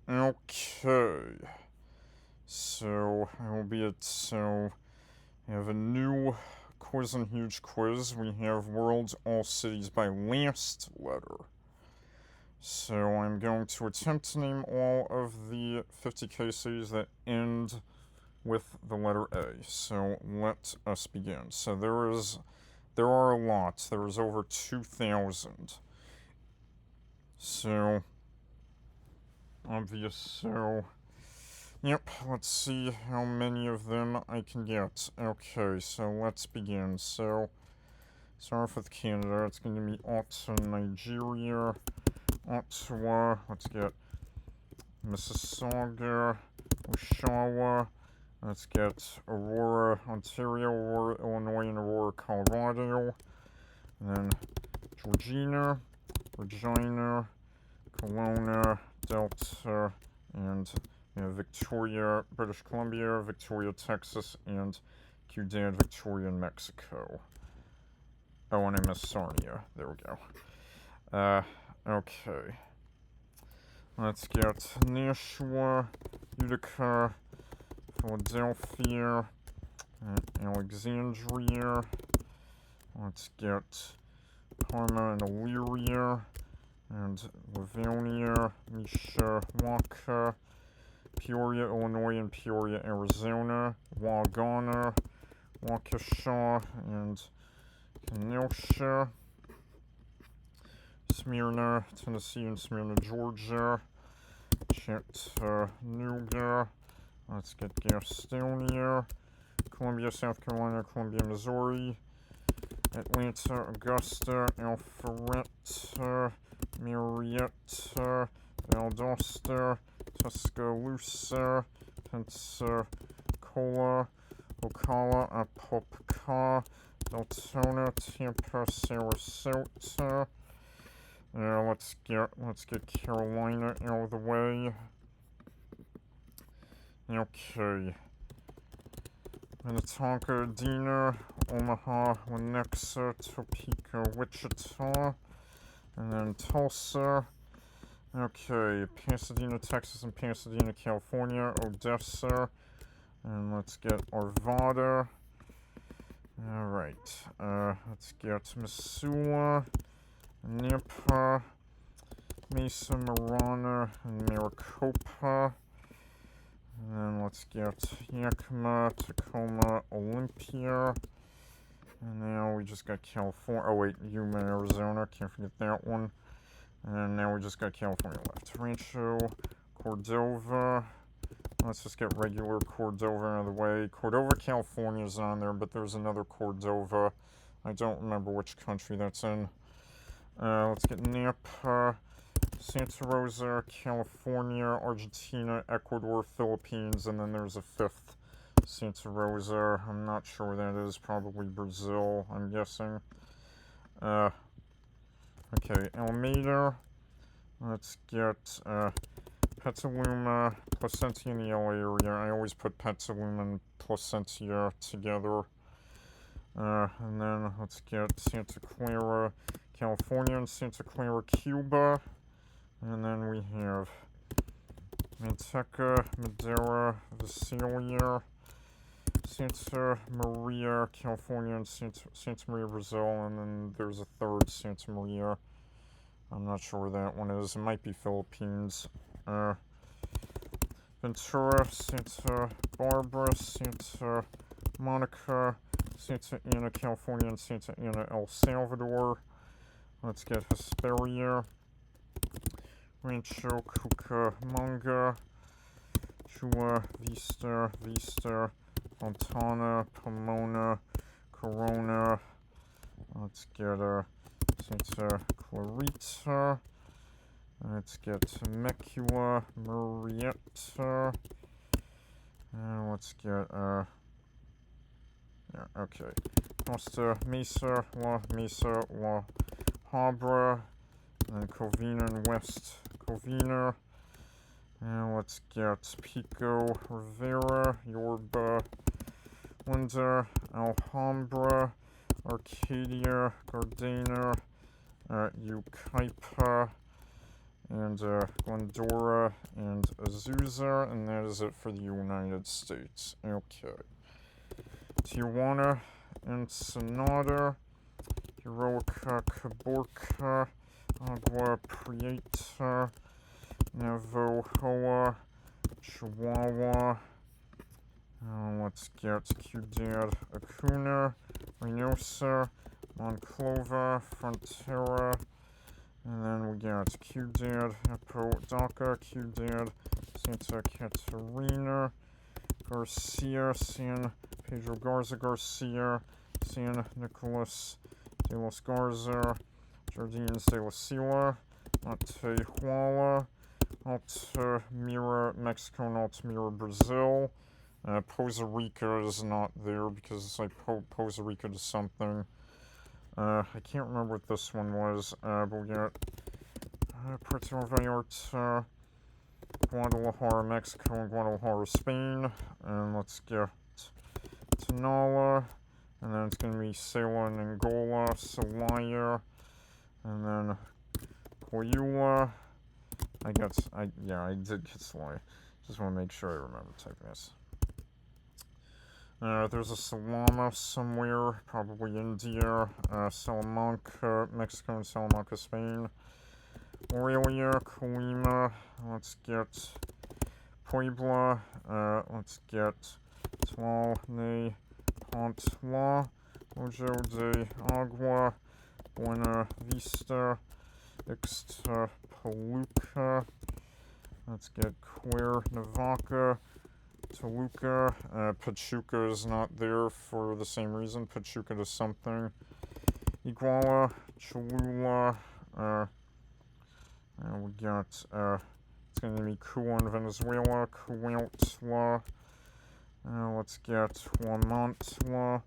Okay. So, we have a new quiz and huge quiz. We have World's All Cities by last letter. So, I'm going to attempt to name all of the 50k cities that end with the letter A. So, let us begin. So, there are a lot. There is over 2,000. So, obvious. So, yep, let's see how many of them I can get. Okay, so let's begin. So, start off with Canada. It's going to be Ottawa, Nigeria, Ottawa. Let's get Mississauga, Oshawa. Let's get Aurora, Ontario, Aurora, Illinois, and Aurora, Colorado. And then Georgina, Regina, Kelowna, Delta, and Victoria, British Columbia, Victoria, Texas, and Ciudad Victoria in Mexico. Oh, and I missed Sarnia. There we go. Okay. Let's get Nashua, Utica, Philadelphia, Alexandria. Let's get Parma and Elyria, and Livonia, Mishawaka, Peoria, Illinois, and Peoria, Arizona, Wagona, Waukesha, and Kenosha, Smyrna, Tennessee, and Smyrna, Georgia, Chattanooga. Let's get Gastonia, Columbia, South Carolina, Columbia, Missouri, Atlanta, Augusta, Alpharetta, Marietta, Valdosta, Tuscaloosa, Pensacola, Ocala, Apopka, Deltona, Tampa, Sarasota. Let's get Carolina out of the way. Okay. Minnetonka, Edina, Omaha, Lenexa, Topeka, Wichita, and then Tulsa. Okay, Pasadena, Texas, and Pasadena, California, Odessa, and let's get Arvada. Alright, let's get Missoula, Nampa, Mesa, Marana, and Maricopa. And then let's get Yakima, Tacoma, Olympia. And now we just got California. Oh, wait, Yuma, Arizona. Can't forget that one. And now we just got California left. Rancho, Cordova. Let's just get regular Cordova out of the way. Cordova, California's on there, but there's another Cordova. I don't remember which country that's in. Let's get Napa, Santa Rosa, California, Argentina, Ecuador, Philippines, and then there's a fifth Santa Rosa. I'm not sure where that is. Probably Brazil, I'm guessing. Okay, Alameda. Let's get Petaluma, Placentia in the LA area. I always put Petaluma and Placentia together. And then let's get Santa Clara, California, and Santa Clara, Cuba. And then we have Manteca, Madera, Visalia, Santa Maria, California, and Santa Maria, Brazil. And then there's a third Santa Maria. I'm not sure where that one is. It might be Philippines. Ventura, Santa Barbara, Santa Monica, Santa Ana, California, and Santa Ana, El Salvador. Let's get Hesperia, Rancho Cucamonga, Chula Vista, Fontana, Pomona, Corona. Let's get Santa Clarita. Let's get Temecula, Murrieta. And let's get, okay. Costa Mesa, La Habra. And then Covina and West Covina. And let's get Pico, Rivera, Yorba, Linda, Alhambra, Arcadia, Gardena, Yucaipa, and Glendora, and Azusa, and that is it for the United States. Okay. Tijuana, Ensenada, Heroica, Caborca, Agua Prieta, Navojoa, Chihuahua. Let's get Ciudad Acuna, Reynosa, Monclova, Frontera, and then we got Ciudad Apodaca, Ciudad Santa Catarina, Garcia, San Pedro Garza Garcia, San Nicolas de los Garza, Jardines de la Sila, Matehuala, Altamira, Mexico, and Altamira, Brazil. Poza Rica is not there because it's like Poza Rica to something. I can't remember what this one was, but we got Puerto Vallarta, Guadalajara, Mexico, and Guadalajara, Spain. And let's get Tonala, and then it's going to be Sela and Angola, Celaya, and then Coyula. I did get Celaya. Just want to make sure I remember typing this. There's a Salama somewhere, probably India, Salamanca, Mexico, and Salamanca, Spain. Morelia, Colima, let's get Puebla, let's get Tlalne, Pantla, Ojo de Agua, Buena Vista, Ixtapaluca, let's get Cuernavaca, Toluca. Pachuca is not there for the same reason. Pachuca to something. Iguala, Cholula. We got, it's going to be Cuba in Venezuela. Cuautla. Let's get Huamantla.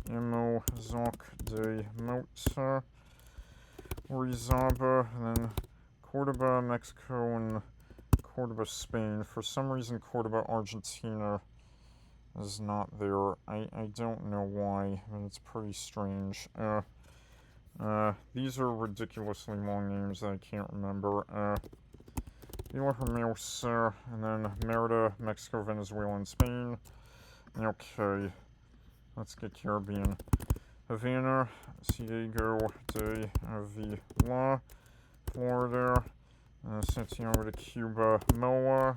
Imozoc de Mota. Orizaba. And then Cordoba, Mexico, and Cordoba, Spain. For some reason, Cordoba, Argentina is not there. I don't know why, but it's pretty strange. These are ridiculously long names that I can't remember. Villa Hermosa, and then Merida, Mexico, Venezuela, and Spain. Okay, let's get Caribbean. Havana, Ciego de Avila, Florida. Santiago de Cuba, Moa,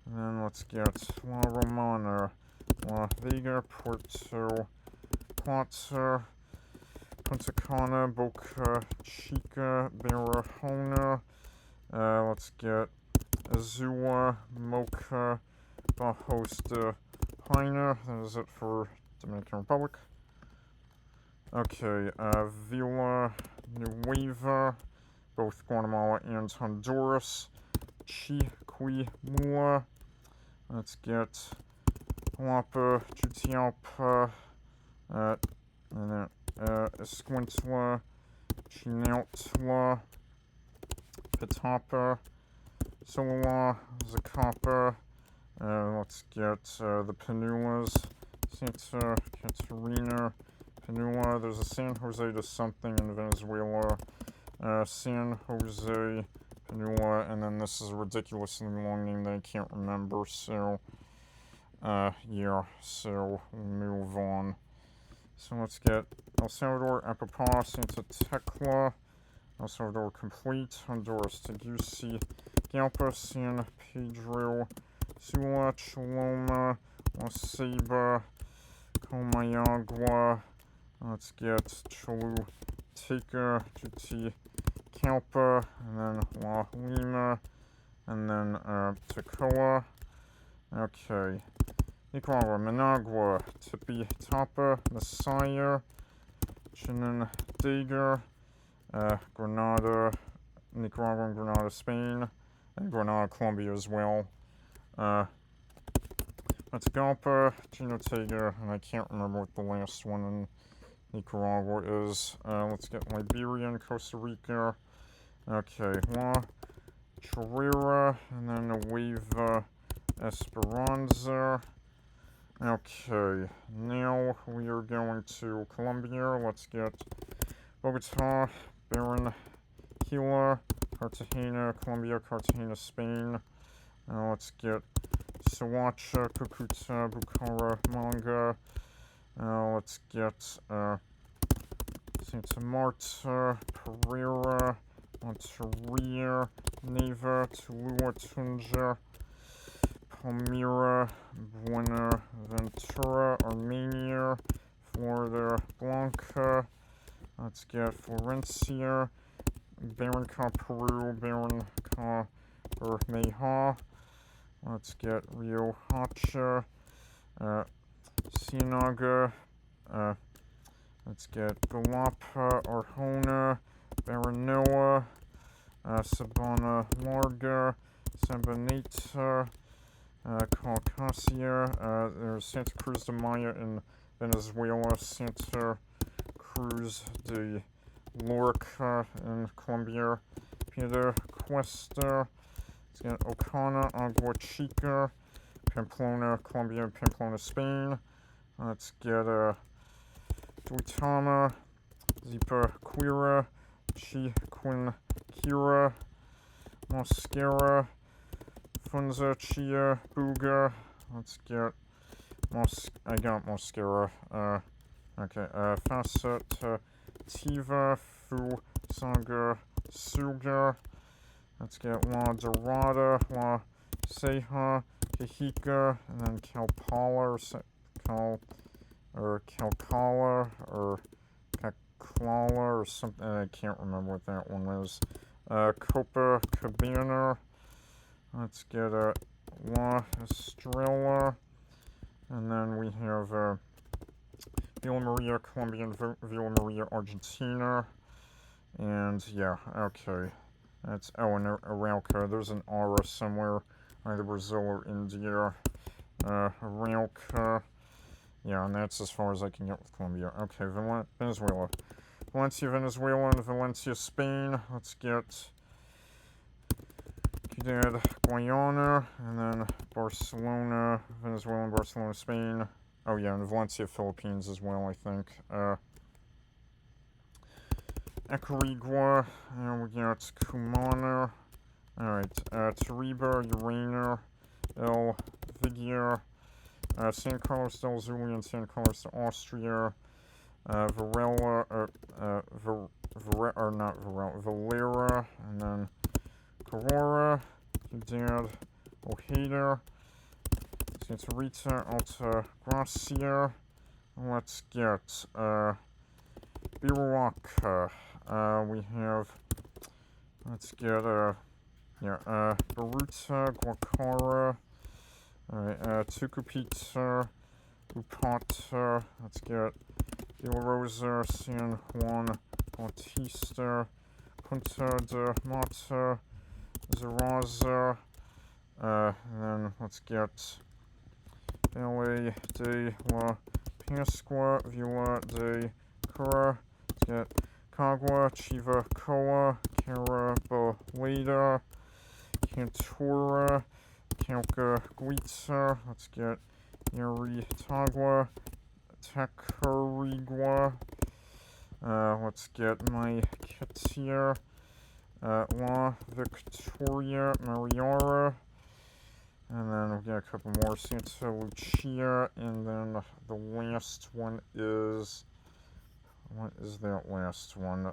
and then let's get La Romana, La Vega, Puerto Plata, Punta Cana, Boca Chica, Barahona, let's get Azua, Mocha, Bajos de Jaina, that is it for Dominican Republic. Okay, Villa Nueva, both Guatemala and Honduras. Chiquimula. Let's get Jalapa, Jutialpa, and then Escuintla, Chinautla, Petapa, Solala, Zacapa. Let's get the Penulas, Santa Catarina, Penula. There's a San Jose to something in Venezuela. San Jose, Penula, and then this is a ridiculously long name that I can't remember, so, yeah, so we'll move on. So let's get El Salvador, Apapa, Santa Tecla, El Salvador complete, Honduras, Teguci, Galpa, San Pedro, Sula, Choloma, La Ceiba, Comayagua. Let's get Choluteca, Calpa, and then La Lima, and then Tecoa. Okay. Nicaragua, Managua, Tipitapa, Messiah, Chinandega, Grenada, Nicaragua and Grenada, Spain, and Grenada, Colombia as well. Matagalpa, Chinotega, and I can't remember what the last one in Nicaragua is. Let's get Liberia and Costa Rica. Okay, La Chorrera, and then Nueva Esperanza. Okay, now we are going to Colombia. Let's get Bogota, Barranquilla, Cartagena, Colombia, Cartagena, Spain. Let's get Soacha, Cucuta, Bucaramanga. Let's get Santa Marta, Pereira, Monterrey, Neiva, Tuluá, Tunja, Palmyra, Buenaventura, Armenia, Florida Blanca. Let's get Florencia, Barranca, Peru, Barranca, Bermeja. Let's get Rio Hacha, Ciénaga. Let's get Galapa, Arjona, Baranoa, Sabana Larga, Sabaneta, Caucasia. There's Santa Cruz de Maya in Venezuela, Santa Cruz de Lorca in Colombia, Piedecuesta. Let's get Ocana, Agua Chica, Pamplona, Colombia, Pamplona, Spain. Let's get Duitama, Zipaquira, Chiquinquira, Mosquera, Funza, Chia, Buga. Let's get I got Mosquera. Okay, Facet, Tiva, Fu, Sanga, Suga. Let's get La Dorada, La Ceja, Cajica, and then Calpala, or Calcala, or Caclala, or something. I can't remember what that one is. Copacabana. Let's get La Estrella. And then we have Villa Maria, Colombia, and Villa Maria, Argentina. And yeah, okay. That's, and Arauca. There's an aura somewhere, either Brazil or India. Arauca. Yeah, and that's as far as I can get with Colombia. Okay, Venezuela. Valencia, Venezuela, and Valencia, Spain. Let's get Ciudad Guayana, and then Barcelona, Venezuela, and Barcelona, Spain. Oh yeah, and Valencia, Philippines as well, I think. Ecarigua, and we got Cumana. Alright, Tariba, Urana, El Vigia, San Carlos del Zulia, and San Carlos de Austria. Varela, Valera, and then Carora, Ciudad Ojeda, Santa Rita, Alta Gracia. Let's get Biraca. We have, let's get Baruta, Guacara. Alright, Tucupita, Upata. Let's get De La Rosa, San Juan Bautista, Punta de Mata, Zaraza. And then let's get Valle de la Pascua, Villa de Cura. Let's get Cagua, Chivacoa, Carabaleda, Cantura, Calcaguita. Let's get Yaritagua, Tacarigua. Let's get Maiquetia, La Victoria, Mariara. And then we got a couple more, Santa Lucia, and then the last one is, what is that last one?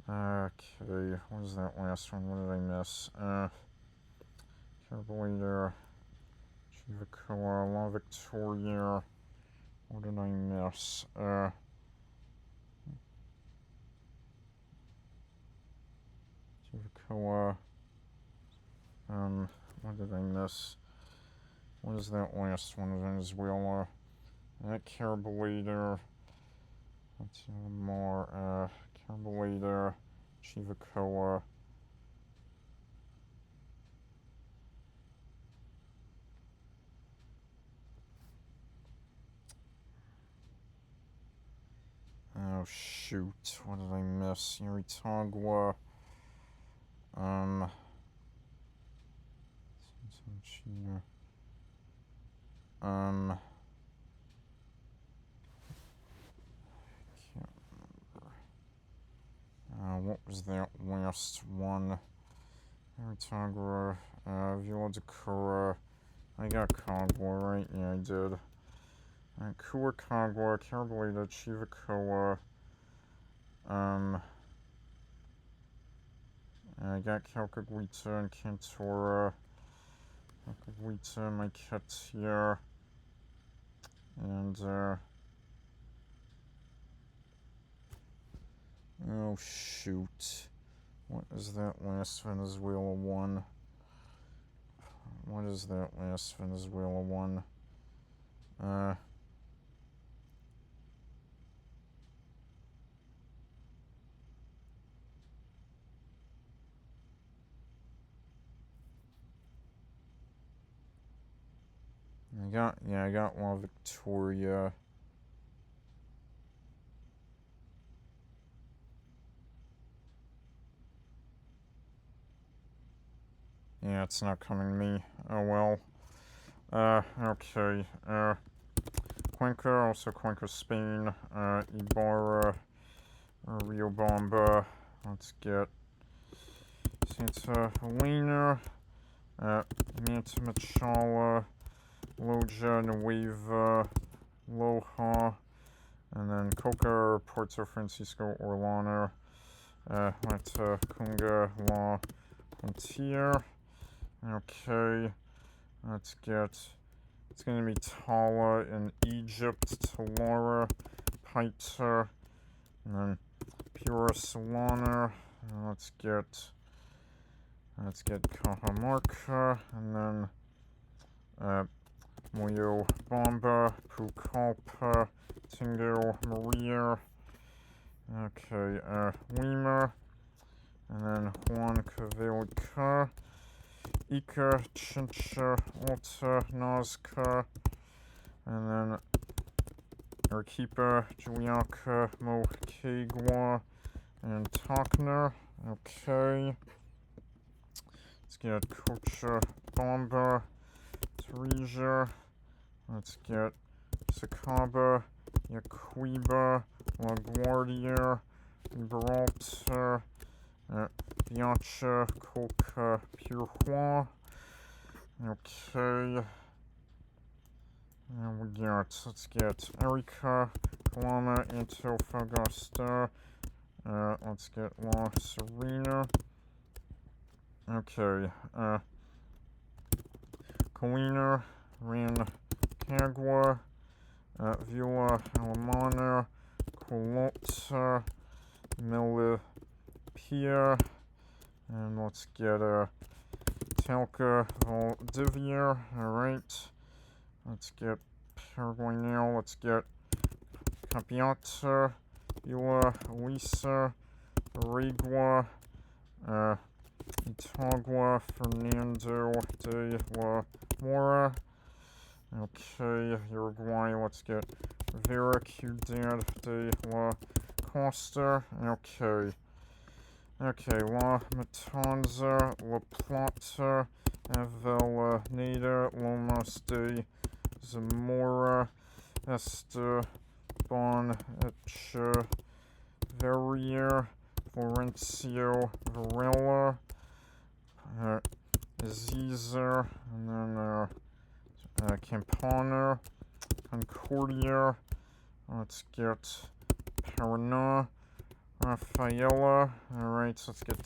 Okay, what is that last one? What did I miss? Carbolita, Chivacoa, La Victoria. What did I miss? Chivacoa. What did I miss? What is that last one? Venezuela. That Carbolita. Let's see more. Carbolita, Chivacoa. Oh shoot, what did I miss? Yaritagua. Can't remember. What was that last one? Aratagua, Vila de Cura. I got Kogwa, right? Yeah, I did. Kua Kogwa, Carabalita, Chivacoa. I got Calcaguita and Cantora. Calcaguita, Myketia. And, oh, shoot. What is that last Venezuela one? What is that last Venezuela one? I got one Victoria. Yeah, it's not coming to me. Oh well. Okay. Cuenca, also Cuenca, Spain. Ibarra, Riobamba. Let's get Santa Helena. Manta Machala, Loja, Nueva, Loja, and then Coca, Puerto Francisco, Orlana, Mata Cunga, La Frontier. Okay, let's get, it's going to be Tala in Egypt, Talara, Paita, and then Pura Solana. Let's get Cajamarca, and then Moyo Bomba, Pucallpa, Tingo Maria. Okay, Lima, and then Juan Cavelca, Ica, Chincha, Alta, Nazca, and then Arequipa, Juliaca, Moquegua, and Tacna. Okay. Let's get Cochabamba, Tarija. Let's get Sacaba, Yacuiba, LaGuardia, Gibraltar, Bianca, Coca, Purehois. Okay. And let's get Arica, Calama, Antofagasta. Let's get La Serena. Okay. Colina, Rancagua, Villa Alemana, Colota, Melipilla, and let's get Talca Valdivia. Alright. Let's get Paraguay now. Let's get Capiata, Villa Elisa, Regua, Itagua, Fernando de la Mora. Okay, Uruguay, let's get Vera Ciudad de la Costa. Okay. Okay, La Matanza, La Plata, Avellaneda, Lomas de Zamora, Esteban, Echeverria, Florencio Varela, Aziza, and then Campana, Concordia. Let's get Parana, Rafaela. Alright, so let's get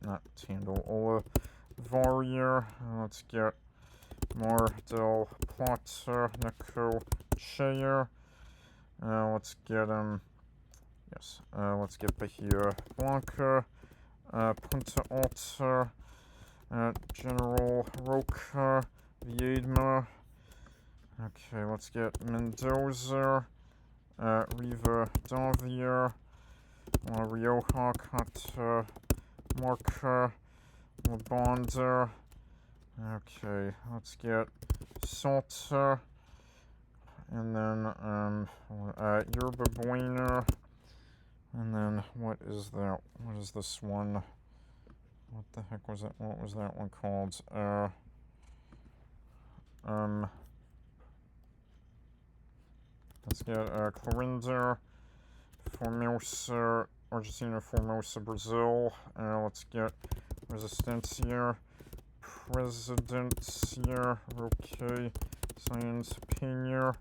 not Tandil, Olivaria. Let's get Mar del Plata, Necochea. Let's get let's get Bahia Blanca, Punta Alta, General Roca, Viedma. Okay, let's get Mendoza, Riva Davia, La Rioja, Catamarca, La Banda. Okay, let's get Salta, and then Yerba Buena, and then what is that? What is this one? What the heck was it? What was that one called? Let's get Clarinda, Formosa, Argentina, Formosa, Brazil. Let's get Resistencia, Presidencia, okay, Science, Pena,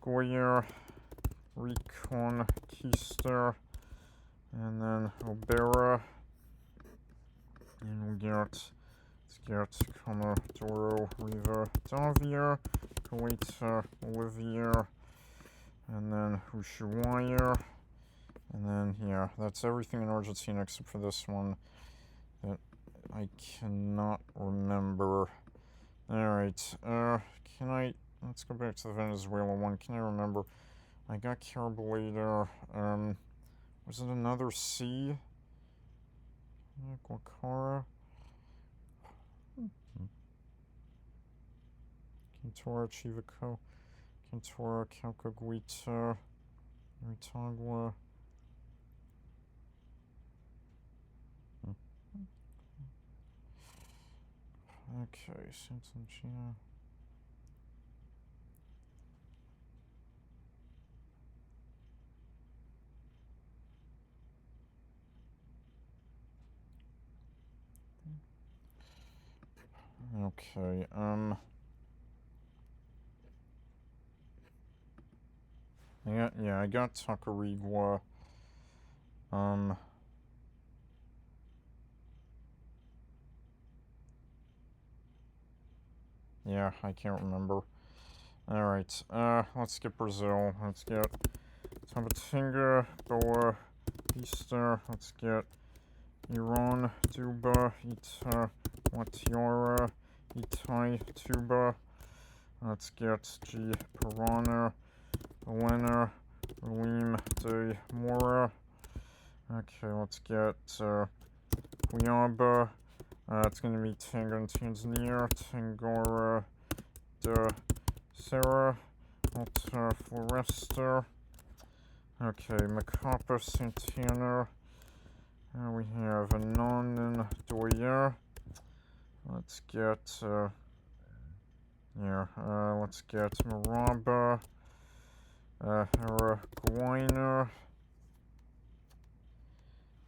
Goya, Reconquista, and then Obera, and let's get Comodoro Rivadavia, Kuwait, Bolivia, and then Ushuaia, and then, yeah, that's everything in Argentina except for this one that I cannot remember. Alright, let's go back to the Venezuela one. Can I remember? I got Carabaleta, was it another C? Guacara? Quintora, Chivico, Quintora, Calcaguita, Ritagua. Okay, Santangia. Okay, I got Tacarigua. Yeah, I can't remember. Alright, let's get Brazil. Let's get Tabatinga, Boa, Vista. Let's get Iran, Duba, Ita, Watiara, Itai, Tuba. Let's get G. Pirana, Elena, Relim de Mora. Okay, let's get Huyaba. It's going to be Tanzania, Tangora de Serra, Alta Floresta. Okay, Macapa, Santana. We have Anon and Doyer. Let's get, let's get Maraba, Araguaina.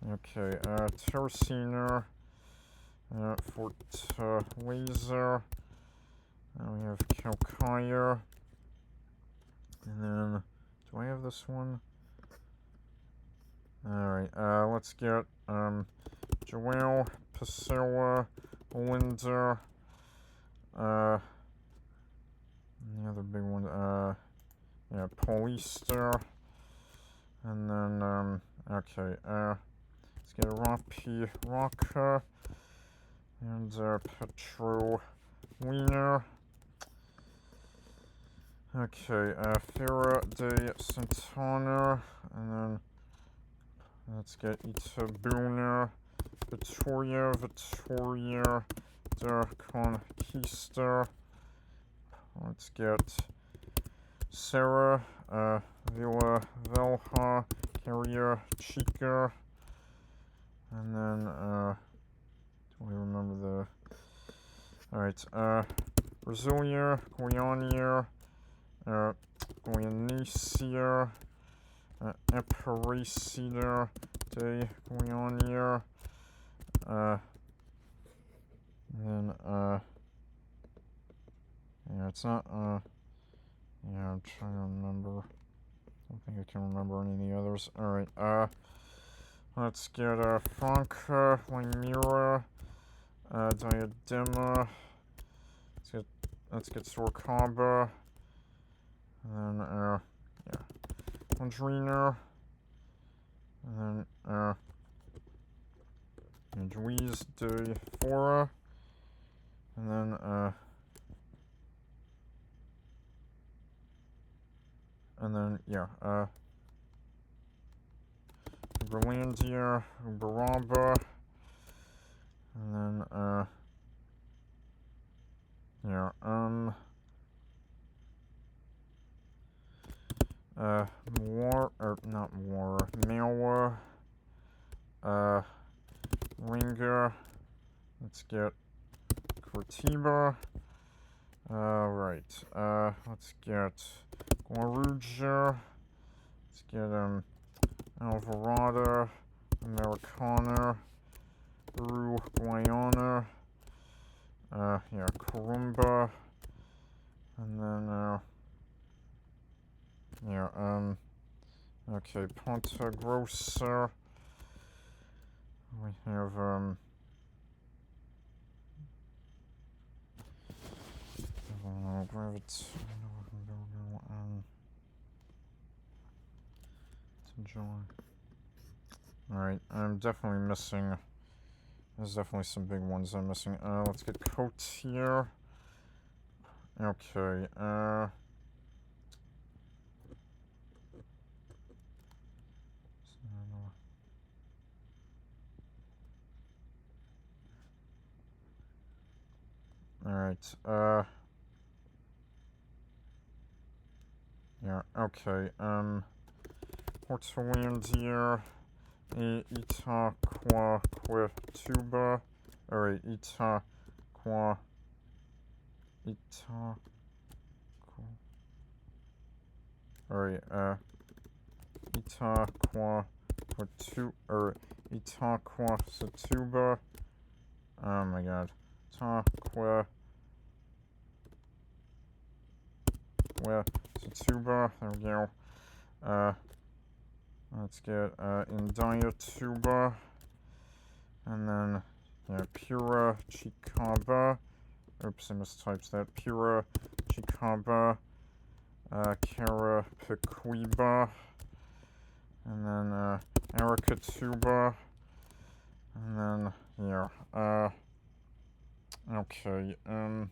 Okay, Terracina, Fort Laser. We have Calcaya. And then, do I have this one? Alright, let's get, Joel, Pessoa, Linda, the other big one, Paulista, and then, okay, let's get Rapi, Raka, and, Petro, Wiener. Okay, Ferra de Santana, and then let's get Itabuna, Victoria de Conquista. Let's get Sarah, Villa Velha, Carrier Chica, and then, do we remember the, alright, Brasilia, Guiania, Guianicia, Aparecida de Guiania, then, yeah, it's not, yeah, I'm trying to remember. I don't think I can remember any of the others. Alright, let's get, Franca, Limira, Diadema. Let's get Sorocaba. And then, Andrina. And then, Juiz de Fora. And then, Uberlandia, Uberaba. And then, Malwa, Ringa. Let's get Cortiba. Right, let's get Guaruja. Let's get, Alvarado, Americana, Uruguayana, yeah, Corumba, and then, yeah, okay, Ponta Grossa, we have, Gravity, Alright, I'm definitely missing. There's definitely some big ones I'm missing. Let's get Cotier. Okay, alright, yeah, okay, Hortolandia, Itaquaquecetuba, alright, Itaquaquecetuba, oh my god, Itaquaquecetuba, there we go, let's get, Indiatuba, and then, yeah, Pura Chicaba, oops, I mistyped that, Pura Chicaba, Carapicuiba, and then, Aricatuba, and then, yeah, okay, am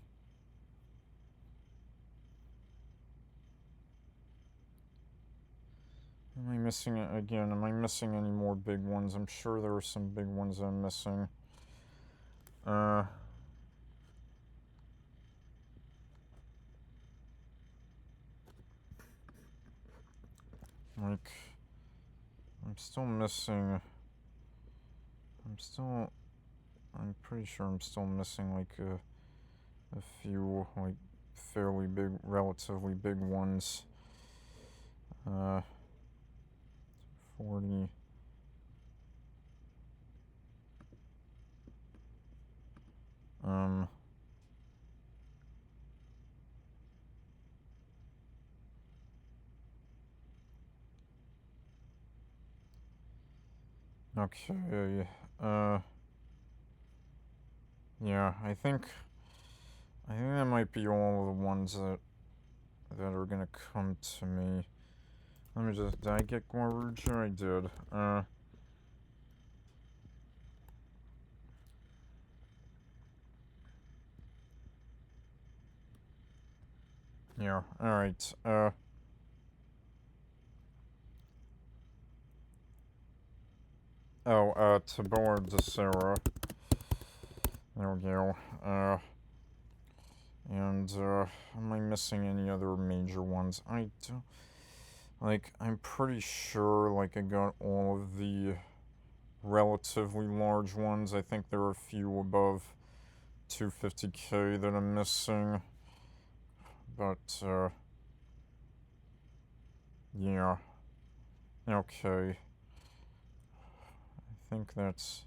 I missing it again? Am I missing any more big ones? I'm sure there are some big ones I'm missing. Like, I'm still missing. I'm pretty sure I'm still missing like a few like fairly big, relatively big ones. 40. Okay, yeah, I think that might be all of the ones that are gonna come to me. Let me just, did I get Goruja? I did. Yeah, alright, Tabor de Serra. There we go. And, am I missing any other major ones? I don't, like, I'm pretty sure, like, I got all of the relatively large ones. I think there are a few above 250k that I'm missing. But, yeah. Okay. I think that's...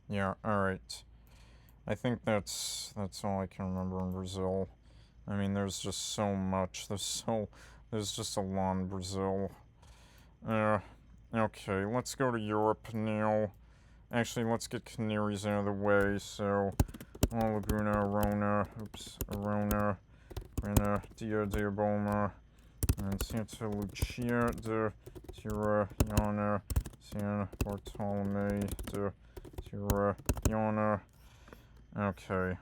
Yeah, alright. I think that's all I can remember in Brazil. I mean, there's just so much. There's just a lot in Brazil. Okay, let's go to Europe now. Actually, let's get Canaries out of the way. So, La Laguna, Arona, Granadilla de Boma, and Santa Lucia de Tirreniana, San Bartolome de Tirreniana. Okay.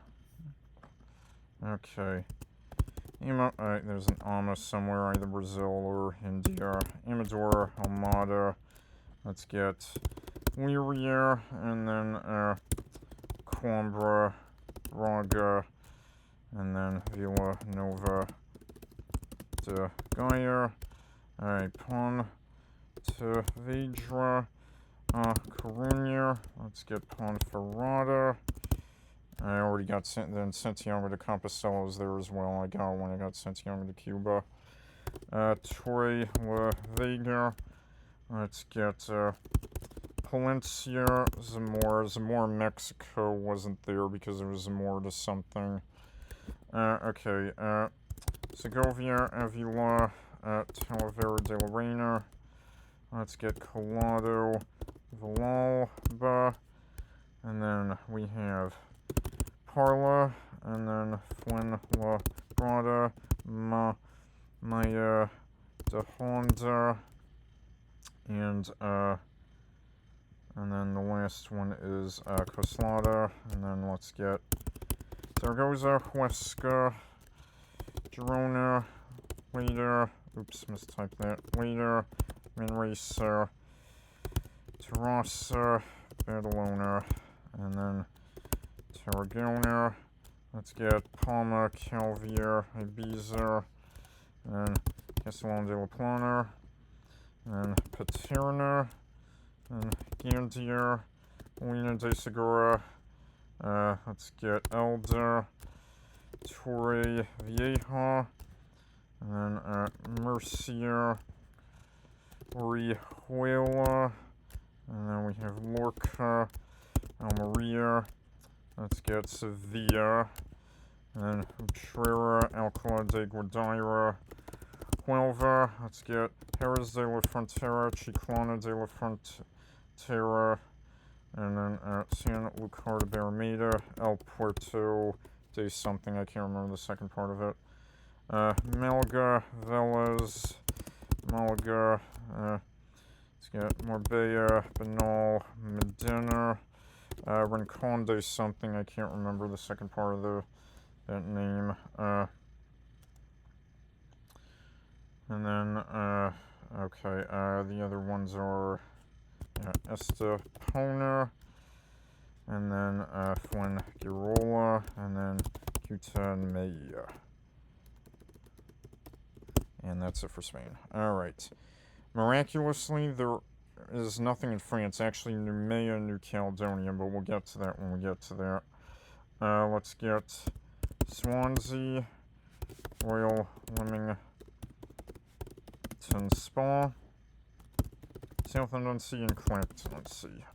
Alright, there's an Ama somewhere, either Brazil or India. Amadora, Almada. Let's get Liria, and then Coimbra, Braga, and then Vila Nova de Gaia. Alright, Pontevedra, Coruña. Let's get Ponferrada. I already got then Santiago de Compostela there as well. I got one. I got Santiago de Cuba. Torre la Vega. Let's get Palencia, Zamora. Zamora, Mexico wasn't there because it was Zamora to something. Okay. Segovia, Avila, Talavera de la Reina. Let's get Colado, Villalba. And then we have Parla, and then Fuenlabrada, Maya de Honda, and then the last one is Coslada, and then let's get Zaragoza, Huesca, Girona, later, oops, mistyped that, later, Manresa, Terrassa, Badalona, and then Tarragona. Let's get Palma, Calvier, Ibiza, and Castellón de la Plana, and Paterna, and Gandia, Molina de Segura. Let's get Elda, Torre Vieja, and then Murcia, Orihuela, and then we have Lorca, Almeria. Let's get Sevilla, and then Utrera, Alcalá de Guadaira, Huelva. Let's get Jerez de la Frontera, Chiclana de la Frontera, and then Sanlúcar de Barrameda, El Puerto de something, I can't remember the second part of it. Malaga, Vélez, Malaga, let's get Marbella, Benal, Medina, Rincon de something, I can't remember the second part of that name. And then, okay, the other ones are Estepona, and then Fuengirola, and then Quintanilla. And that's it for Spain. Alright. Miraculously, there is nothing in France. Actually, Noumea, New Caledonia, but we'll get to that when we get to that. Let's get Swansea, Royal Leamington Spa, Southend-on-Sea, and Clacton-on-Sea.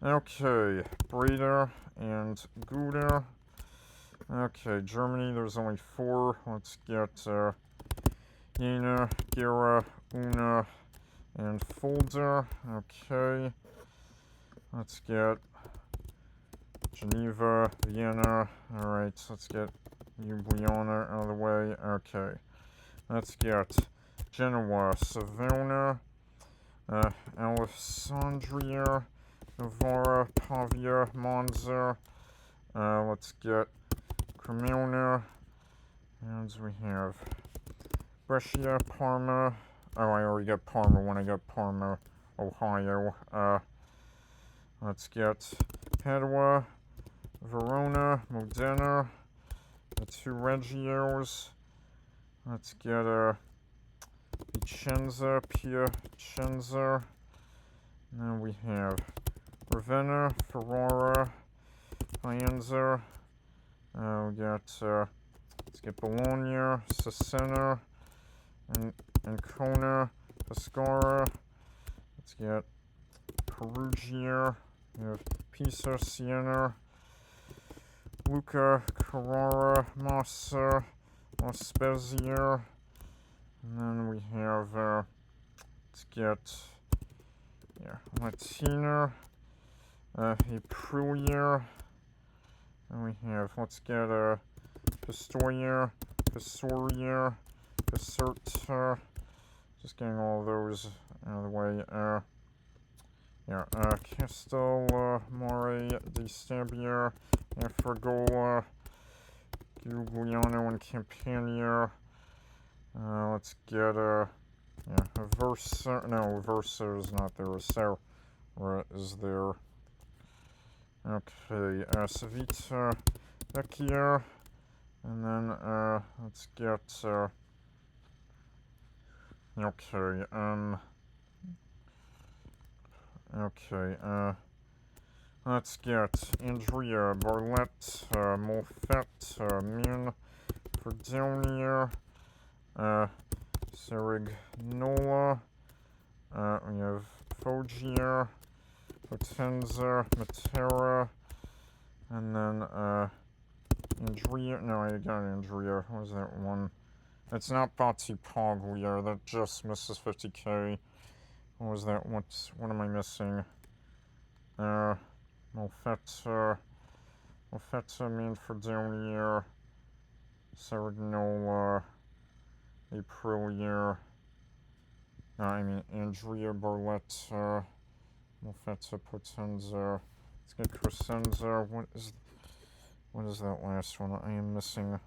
Okay, Breda and Gouda. Okay, Germany, there's only 4. Let's get Jena, Gera, Una, and Fulda. Okay, let's get Geneva, Vienna. Alright, let's get Ljubljana out of the way. Okay, let's get Genoa, Savona, Alessandria, Novara, Pavia, Monza. Let's get Cremona, and we have Brescia, Parma. Oh, I already got Parma when I got Parma, Ohio. Let's get Padua, Verona, Modena, the 2 Reggios. Let's get Piacenza, and then we have Ravenna, Ferrara, Faenza. We got, let's get Bologna, Cesena, and Ancona, Pescara. Let's get Perugia. We have Pisa, Siena, Lucca, Carrara, Massa, La Spezia. And then we have, let's get, Latina, Aprilia. And we have, let's get Pistoia, Pistoria, Caserta. Just getting all those out of the way. Castellamare di Stabia, Afragola, Giuliano, and Campania. Let's get Versa. No, Versa is not there. Sarah is there. Okay, Civita Vecchia, and then let's get okay, Okay, let's get Andrea, Barlett, Molfett, Min, Fredonia, Serignola, we have Fogier, Potenza, Matera, and then, Andrea, no, I got Andrea, what was that one? It's not Batipaglia, that just misses 50k. What was that? What am I missing? Molfetta, Min Fredonia, Serignola, Aprilia, Andrea, Barletta, Molfetta, Potenza. Let's get Crescenza. What is that last one? I am missing.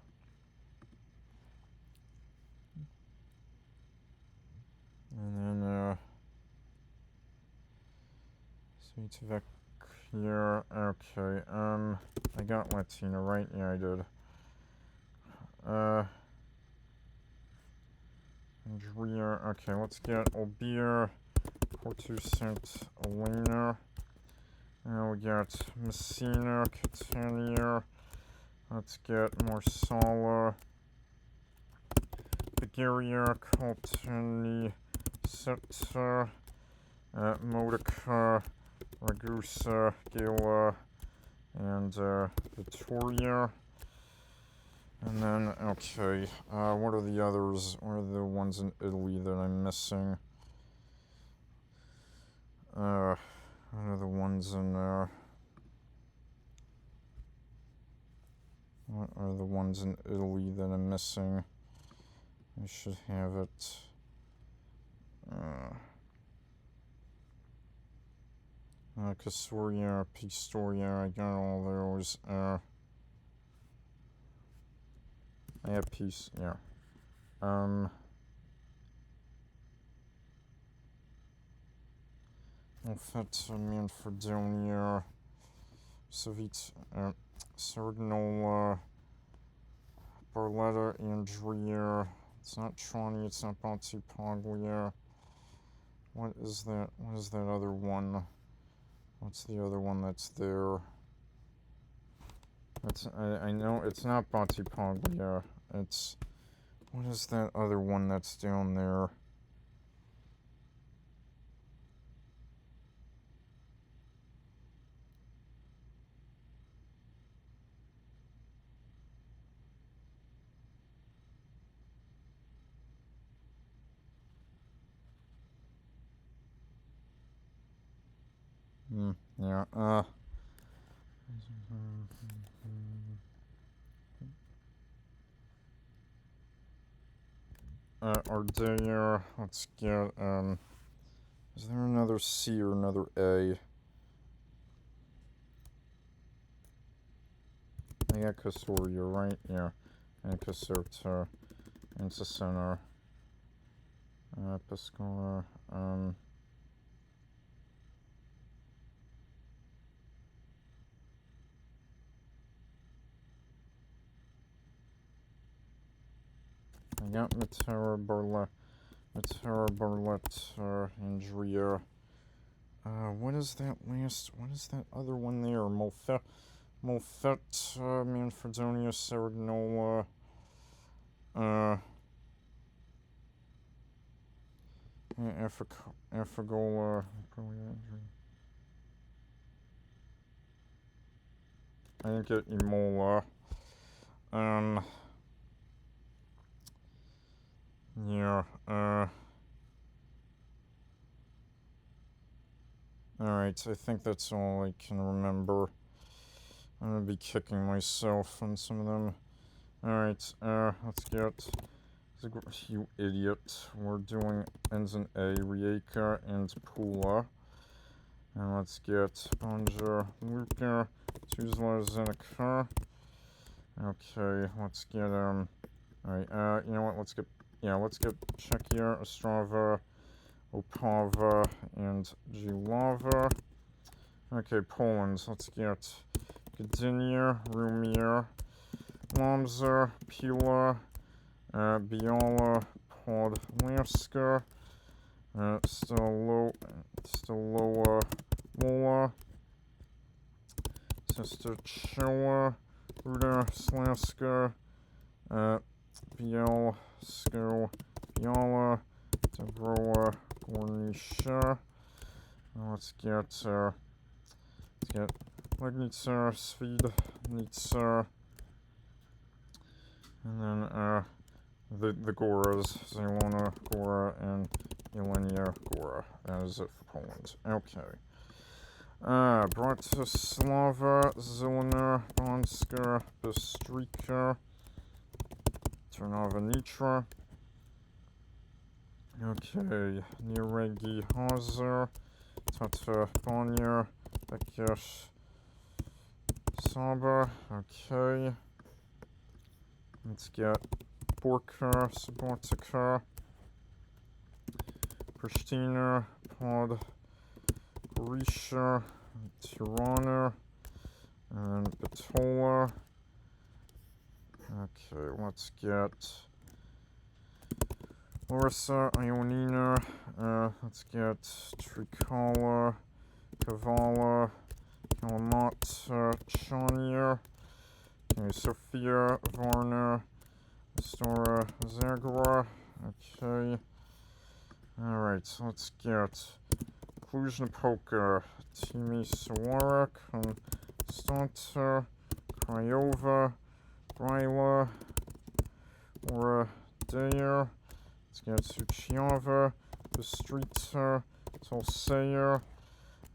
And then, Svitovec here. Okay, I got Latina, right? Yeah, I did. Andrea. Okay, let's get Albir, Porto St. Elena. Now we got Messina, Catania. Let's get Marsala, Bulgaria, Coltani, Setta, Modica, Ragusa, Gala, and Vittoria. And then, okay, what are the others? What are the ones in Italy that I'm missing? What are the ones in, what are the ones in Italy that I'm missing? I should have it. Casuria, Pistoria, I got all those. I have Peace, yeah. Molfetta, Manfredonia, Serignola, Barletta, Andrea. It's not Trani, it's not Batipaglia. What is that? What is that other one? What's the other one that's there? I know it's not Batipaglia. It's... What is that other one that's down there? Yeah, Ardea, let's get, is there another C or another A? I got Casoria, right? Yeah. And Caserta, and Cesena, Pescara, I got Matera, Barlett, Andrea. What is that other one there? Molfett, Manfredonia, Serignola, Afrigola, I didn't get Imola, yeah, alright, I think that's all I can remember. I'm gonna be kicking myself on some of them. Alright, let's get... You idiot. We're doing ends in A, Rijeka and Pula. And let's get Banja Luka, Tuzla, Zenica. Okay, let's get, alright, you know what, let's get Czechia, Ostrava, Opava, and Jilava. Okay, Poland, let's get Gdynia, Rumia, Łomża, Pila, Biała, Podlaska, Still lower, Mola, Sister Choa, Ruda, Slasker, Bielsko, Biala, Devroa, Gornisha. Let's get Magnitzer, Svidnitzer, and then the Goras, Zelona Gora and Jelenia Gora. That is it for Poland. Okay. Bratislava, Zelena, Bonska, Bystrika, Trnava Nitra. Okay. Nieregi Hazer, Tata Banya, Bekesh Saba. Okay. Let's get Borka, Subotica, Pristina, Pod, Gorisha, Tirana, and Bitola. Okay, let's get Larissa, Ionina, let's get Trikala, Kavala, Kalamat, Chania, okay, Sophia, Varna, Stora, Zagora. Okay. Alright, so let's get Cluj-Napoca, Timisoara, Konstanta, Craiova, Braila, Oradeya. Let's get Suchiava, Bystrita, Tolseya,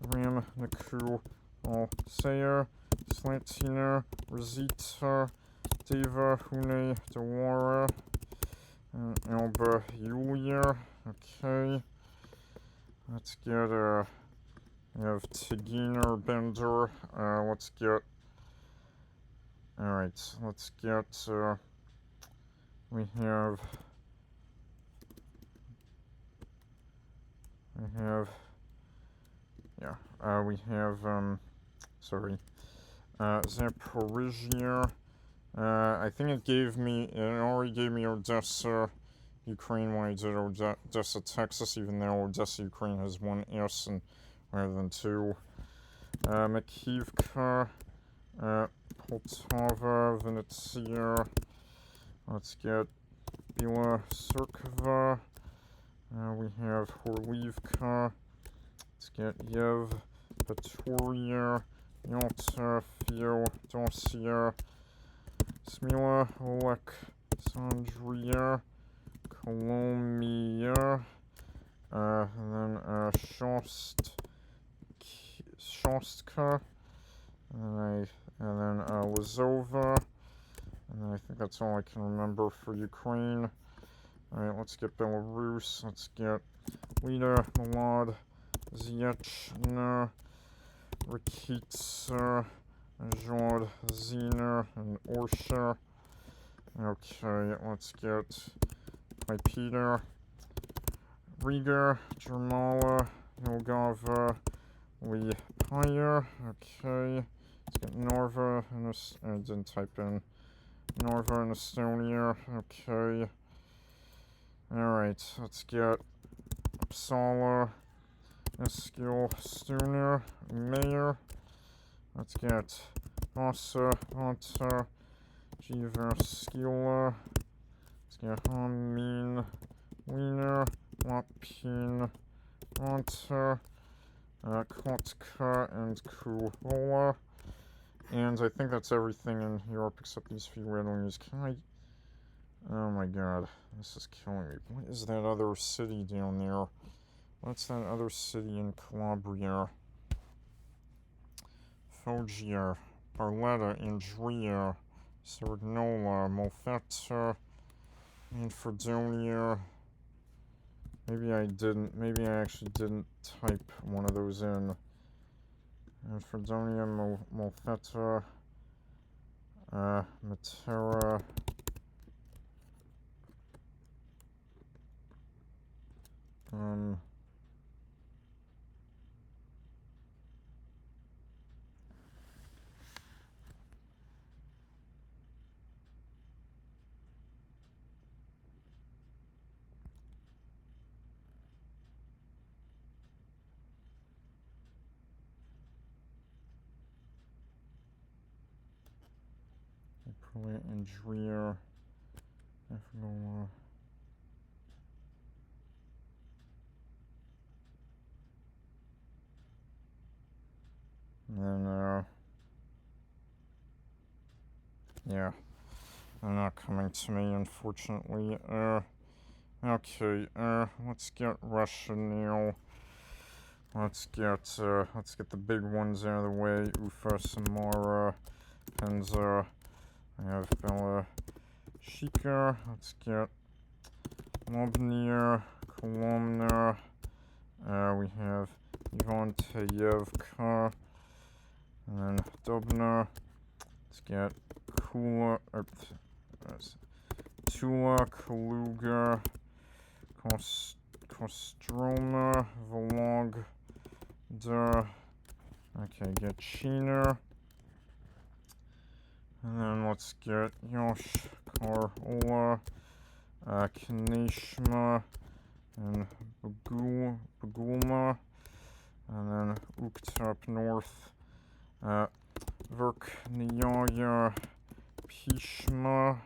Ramnaku, Alseya, Slantina, Rosita, Deva, Hune, Dewara, and Alba Yulia. Okay. Let's get, we have Tiginer Bender. Let's get, alright, let's get, we have, Zaporizhia. I think it already gave me Odessa, Ukraine when I did Odessa, Texas, even though Odessa, Ukraine has one S rather than two. Makivka, Poltava, Venetia. Let's get Bila Surkova. We have Horlivka. Let's get Yev, Petoria, Yalta, Feodosia, Smila, Alexandria, Kolomia, and then Shostka, and then Lazova, and then I think that's all I can remember for Ukraine. Alright, let's get Belarus. Let's get Lita, Malad, Zyechna, Rakitsa, Jod, Zina, and Orsha. Okay, let's get Peter, Riga, Jermala, Nogava, Lipaya. Okay, let's get Norva, and I didn't type in Norva and Estonia. Okay. Alright, let's get Uppsala, Eskil, Stuna, Mayor. Let's get Vasa, Vanta, Giverskila. Let's get Hamin, Wiener, Lapin, Vanta, Kotka, and Kuola. And I think that's everything in Europe except these few riddles. Can I... Oh my god, this is killing me. What is that other city down there? What's that other city in Calabria? Foggia, Barletta, Andrea, Saragnola, Molfetta, and Fredonia. Maybe I actually didn't type one of those in. And Fredonia, Molfetta, Matera. and Dreer. And then, yeah, they're not coming to me, unfortunately. Okay, let's get Russia now. Let's get the big ones out of the way. Ufa, Samara, Penza. I have Bella Shika. Let's get Lobnir, Kolomna. We have Ivan Tayevka. And then Dubna. Let's get Kula, Tula, Kaluga, Kostroma, Volog, okay, get China. And then let's get Yosh, Karola, Kaneshma, and Bagulma. And then Uktup North, Verknyaya, Pishma.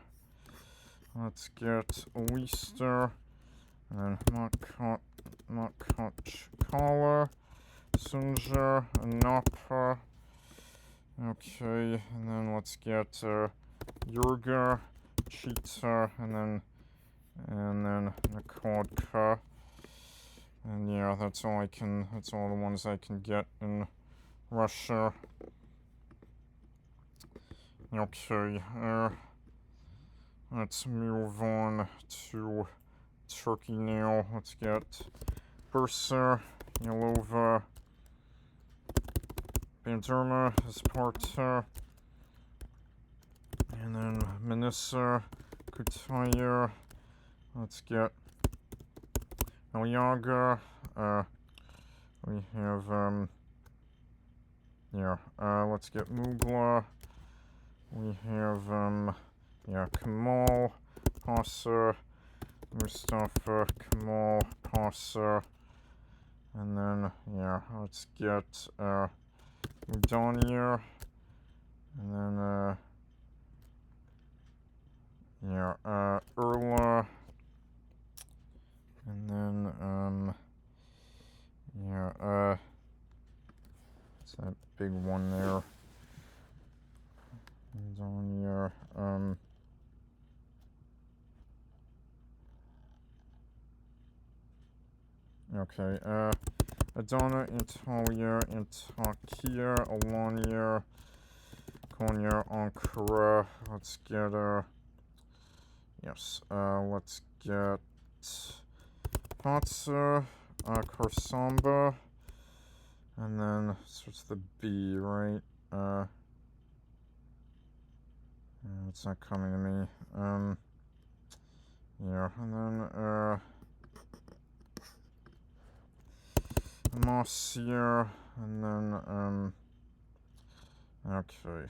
Let's get Oyster, and then Makhachkala, Sunja, and Napa. Okay, and then let's get Yurga, Cheetah, and then Nakodka. And yeah, that's all the ones I can get in Russia. Okay, let's move on to Turkey now. Let's get Bursa, Yalova, Bandurma, Sparta, and then Manisa, Kutaya. Let's get Elyaga. We have, let's get Mugla. We have, Kamal, Pasa, Mustafa, Kamal, Pasa. And then, let's get, Udania. And then, Erla. And then, it's that big one there. Udania, okay, Adana, Antalya, Antakya, Alania, Konya, Ankara. Let's get, let's get Fatsa, Karsamba, and then starts the B, right? It's not coming to me. And then, Marcia, and then, okay,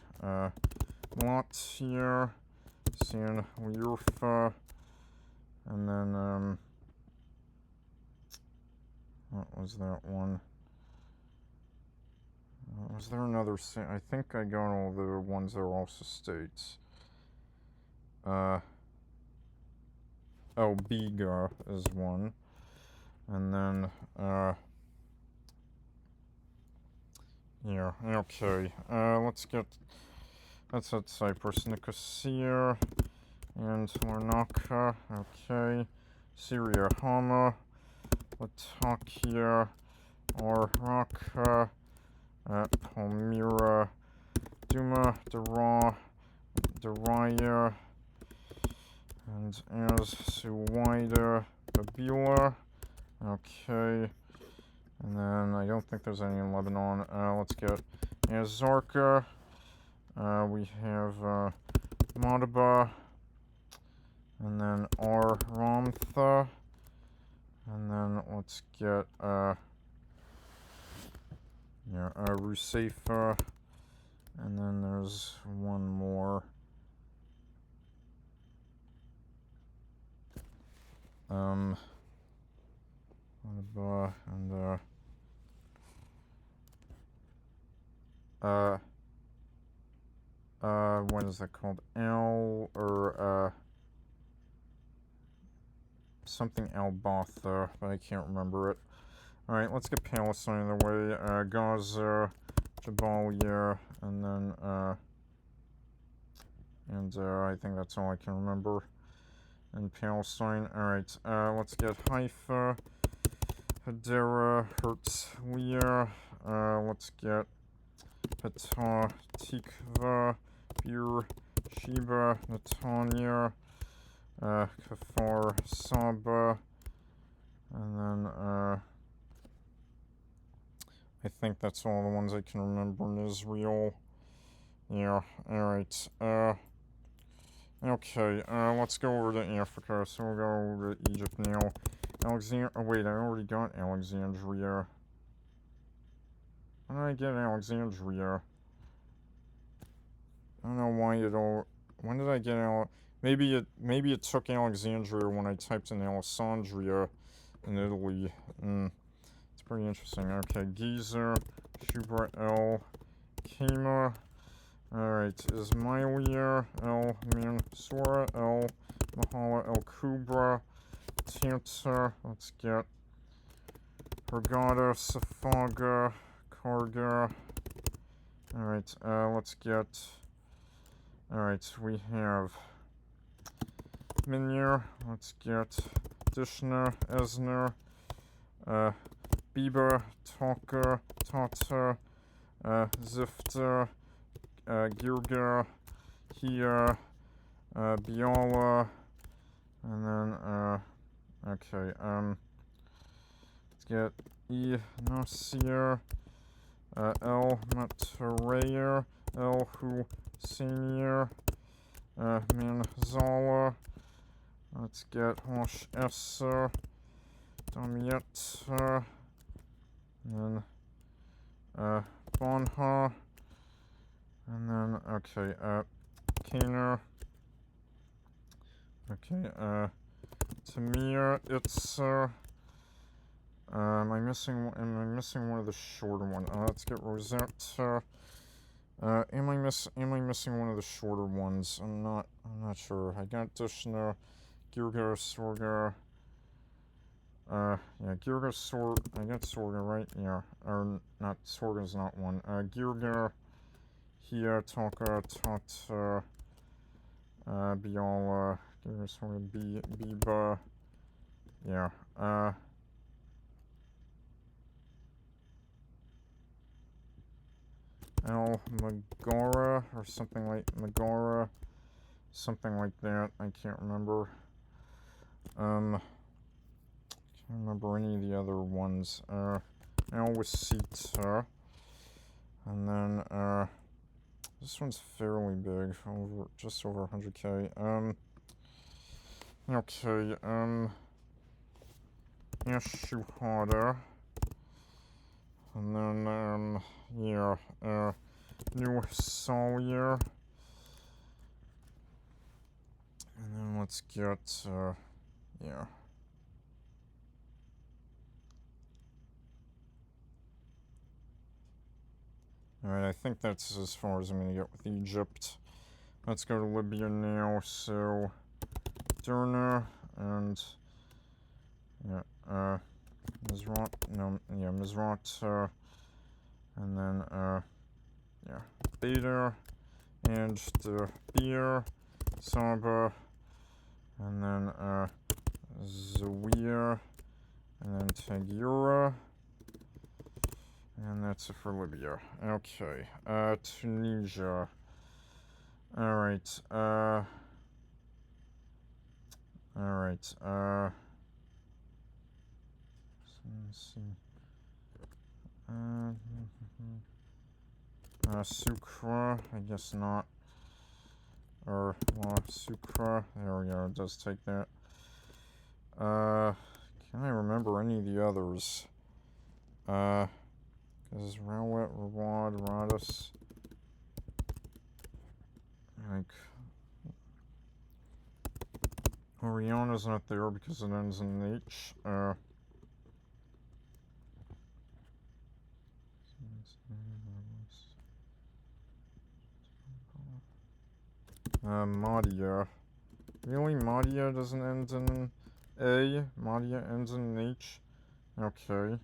Latia, San Yurfa, and then, what was that one? Was there another? I think I got all the ones that are also states. Biga is one. And then, okay. That's at Cyprus. Nicosia and Larnaca. Okay. Syria, Hama. Latakia, Araka, Palmyra, Duma, Daraya, and as Suwaida, Babila. Okay. And then I don't think there's any in Lebanon. Let's get Azarka. We have Madaba. And then Ramtha. And then let's get Rusefa. And then there's one more. And what is that called? Something Albatha, but I can't remember it. Alright, let's get Palestine in the way. Gaza, Jabalia, and then, I think that's all I can remember in Palestine. Alright, let's get Haifa, Hadera, Herzliya, let's get Petah Tikva, Beersheba, Netanya, Kfar Saba, and then, I think that's all the ones I can remember in Israel. Yeah, alright, okay, let's go over to Africa, so we'll go over to Egypt now. Wait, I already got Alexandria. When did I get Alexandria? I don't know why when did I get maybe it took Alexandria when I typed in Alessandria in Italy. It's pretty interesting. Okay, Giza, Shubra El, Kema. Alright, Ismailia, El Mansoura, El Mahala, El Kubra, Tanta. Let's get Hurghada, Safaga, Karga. Alright, let's get. Alright, we have Minir. Let's get Dishna, Esner, Biba, Talka, Tata, Zifta, Girga, Hia, Biala, and then, okay, let's get E. Nasir, El Matarayer, El Husseinier, Manzala. Let's get Hosh Esser, Damiet, and then, Bonha, and then, okay, Kaner, okay, Tamir, Itzer. Am I missing one of the shorter ones? Let's get Rosetta. Am I missing one of the shorter ones? I'm not sure. I got Dushna, Girga, Sorga. Yeah, Girga, I got Sorga, right? Yeah, or not, Sorga's not one. Girga, Hia, Tonka, Tata, Biala, Girga, Sorga, Biba. Yeah, El Magara, or something like Magara, something like that. I can't remember. Can't remember any of the other ones. El Wasita, and then this one's fairly big, just over 100k. Okay. Yeshuhada, and then yeah, New Sawyer. And then let's get, yeah. Alright, I think that's as far as I'm gonna get with Egypt. Let's go to Libya now, so, Derna, and, yeah, Mizrat, and then, yeah, Beta, and the Beer, Saba, and then, Zawiya, and then Tagura, and that's it for Libya. Okay, Tunisia. Alright, alright, let's see. Sucre, I guess not. Or, well, Sucre, there we go, it does take that. Can I remember any of the others? Because Rawat, Rawad, Radis, like, Oriana's not there because it ends in an H. Madia. Really? Madia doesn't end in an A? Madia ends in an H? Okay.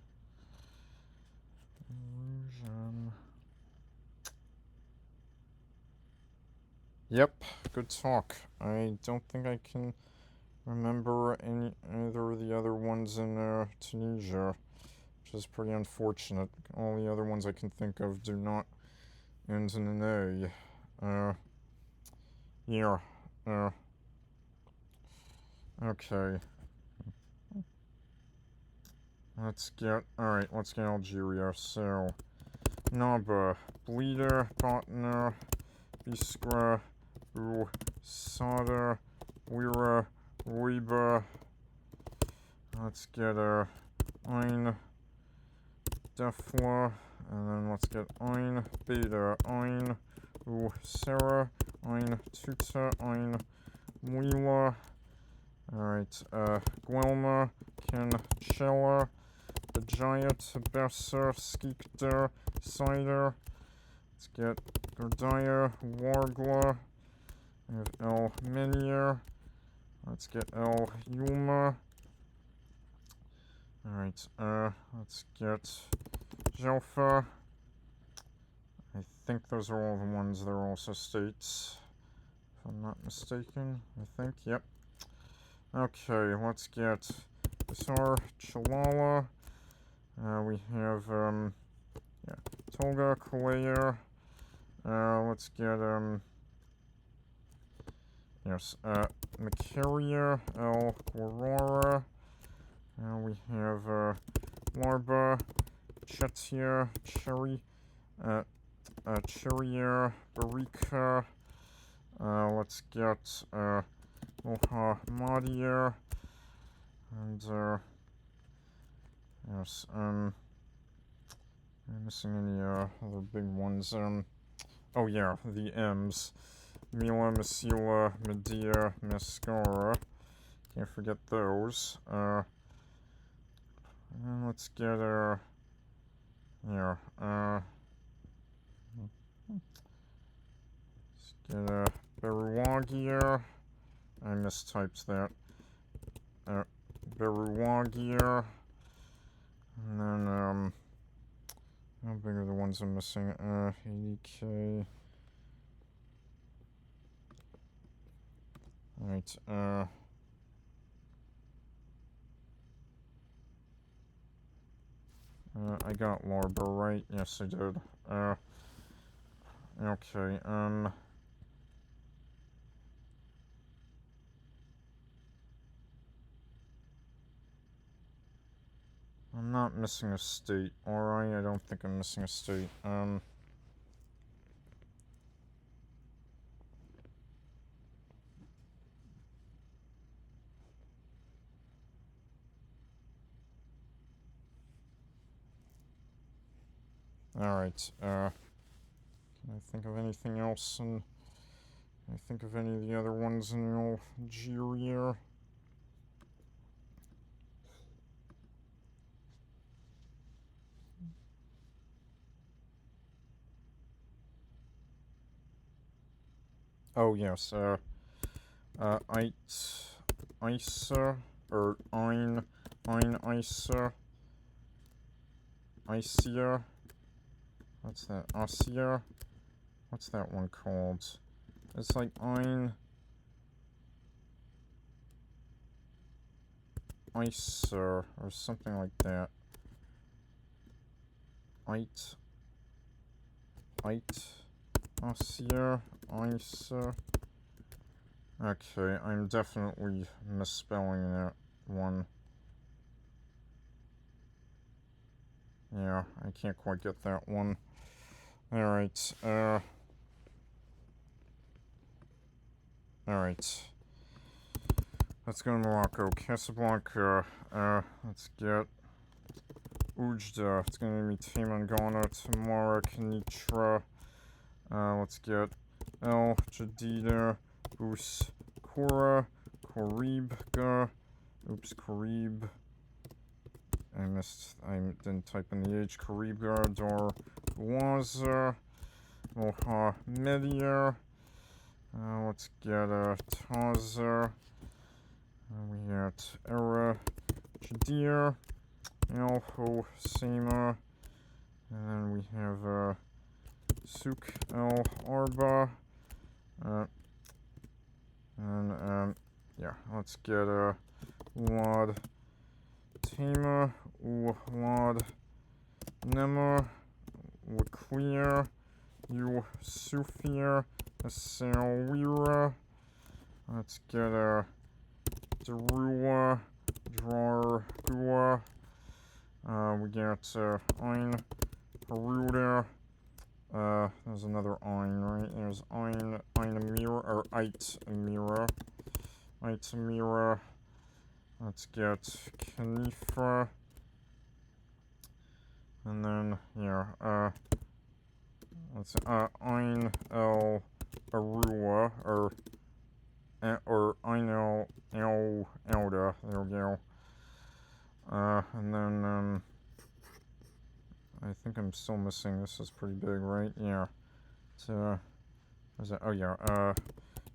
Illusion. Yep, good talk. I don't think I can remember either of the other ones in Tunisia, which is pretty unfortunate. All the other ones I can think of do not end in an A. Yeah. Okay. Let's get Algeria. So, Naba, Bleeder, Botner, Biskra, Sada, Wira, Weiba. Let's get Ein, Defla, and then let's get Ein, Beta, Ein, Sarah, Ein, Tuta, Ein, Mwila. Alright, Guelma, Kenchella, Bajayat, Besser, Skeekter, Cider. Let's get Gordaya, Wargla. We have El Menier. Let's get El Yuma. Alright, let's get Jelfa. I think those are all the ones that are also states, if I'm not mistaken. I think, yep. Okay, let's get Isar, Chalala. We have, Tolga, Kalea. Let's get, Macaria, El Guarora. We have, Larba, Chetia, Cherry, Cherrier, Barika. Let's get, Mohamadier. And, yes, am I missing any, other big ones? Oh yeah, the M's. Mila, Masila, Medea, Mascara. Can't forget those. And let's get, let's get, Beruagia. I mistyped that. Beruagia. And then, how big are the ones I'm missing? 80k. Alright, I got Larba, right? Yes, I did. Okay, I'm not missing a state, alright? I don't think I'm missing a state. Alright, can I think of anything else? And can I think of any of the other ones in Algeria? Oh, yes, Isa, or Ein Isa, Isia. What's that? Asia? What's that one called? It's like Ein Isa, or something like that. Ait, Asia, Isa. Okay, I'm definitely misspelling that one. Yeah, I can't quite get that one. Alright, alright. Let's go to Morocco. Casablanca. Let's get Ujda. It's gonna be Temangana, Tamara, Kenitra. Let's get El Jadida, Bus Kora, Koribga. Oops, Korib. I didn't type in the H. Koribga, Dor Waza, Mohamedia. Let's get Taza. We got Era, Jadir, El Hosema, and then we have Suk El Arba. And yeah, let's get Lad Tema, Lad Nema, Laquia, Sufia, Salwira. Let's get Darua, Drargua. We got Ein Haruda. There's another Ein, right? There's Ein Amira, or Ait Amira. Ait Amira. Let's get Kanifa. And then, yeah, let's Ein El Arua, or Ein El Elda. There we go. And then, I think I'm still missing. This is pretty big, right? Yeah. It's, where's that? Oh, yeah.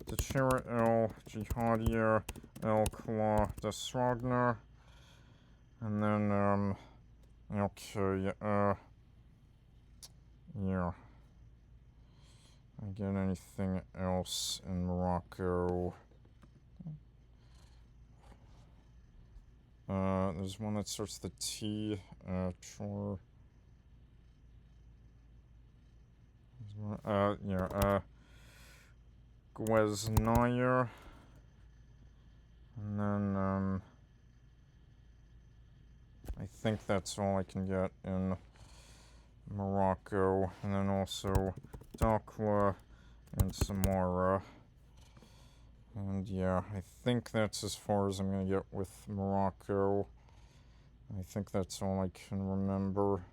Dechira El Jihadia El Kla Desragna. And then, okay, yeah. Again, anything else in Morocco? There's one that starts with the T. Chor. Yeah. Gweznaya. And then, I think that's all I can get in Morocco. And then also Dakhla and Samara. And yeah, I think that's as far as I'm going to get with Morocco. I think that's all I can remember.